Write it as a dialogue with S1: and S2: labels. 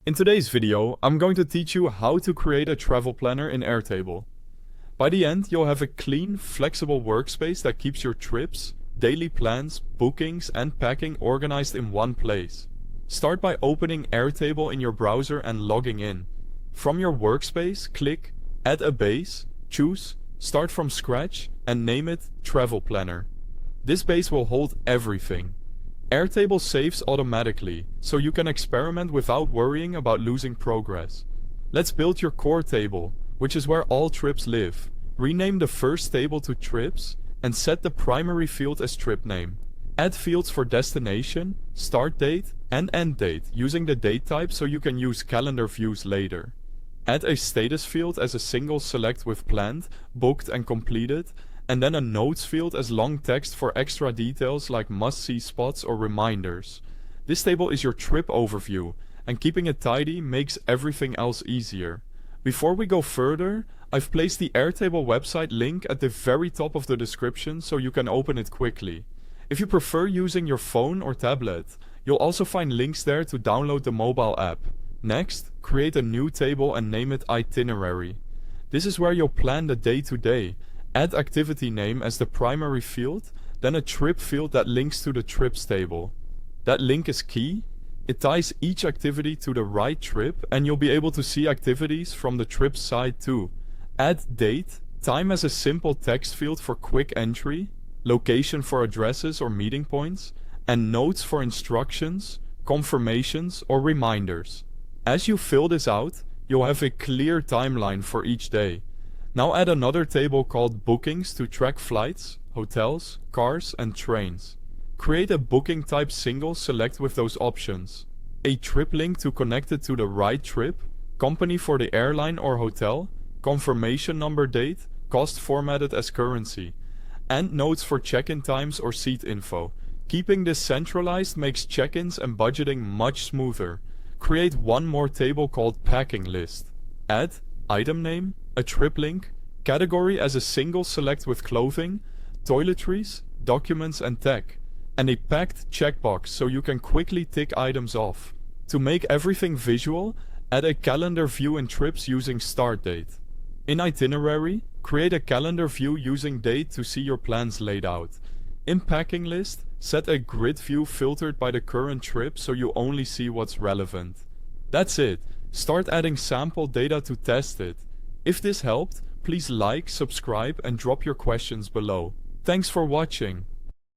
S1: In today's video, I'm going to teach you how to create a travel planner in Airtable. By the end, you'll have a clean, flexible workspace that keeps your trips, daily plans, bookings, and packing organized in one place. Start by opening Airtable in your browser and logging in. From your workspace, click Add a Base, choose Start from Scratch, and name it Travel Planner. This base will hold everything. Airtable saves automatically, so you can experiment without worrying about losing progress. Let's build your core table, which is where all trips live. Rename the first table to Trips, and set the primary field as trip name. Add fields for destination, start date, and end date using the date type so you can use calendar views later. Add a status field as a single select with planned, booked, and completed, and then a notes field as long text for extra details like must-see spots or reminders. This table is your trip overview, and keeping it tidy makes everything else easier. Before we go further, I've placed the Airtable website link at the very top of the description so you can open it quickly. If you prefer using your phone or tablet, you'll also find links there to download the mobile app. Next, create a new table and name it Itinerary. This is where you'll plan the day-to-day. Add activity name as the primary field, then a trip field that links to the trips table. That link is key. It ties each activity to the right trip, and you'll be able to see activities from the trip side too. Add date, time as a simple text field for quick entry, location for addresses or meeting points, and notes for instructions, confirmations, or reminders. As you fill this out, you'll have a clear timeline for each day. Now add another table called Bookings to track flights, hotels, cars, and trains. Create a booking type single select with those options. A trip link to connect it to the right trip, company for the airline or hotel, confirmation number date, cost formatted as currency, and notes for check-in times or seat info. Keeping this centralized makes check-ins and budgeting much smoother. Create one more table called Packing List. Add item name, a trip link, category as a single select with clothing, toiletries, documents, and tech, and a packed checkbox so you can quickly tick items off. To make everything visual, add a calendar view in trips using start date. In Itinerary, create a calendar view using date to see your plans laid out. In Packing List, set a grid view filtered by the current trip so you only see what's relevant. That's it. Start adding sample data to test it. If this helped, please like, subscribe, and drop your questions below. Thanks for watching.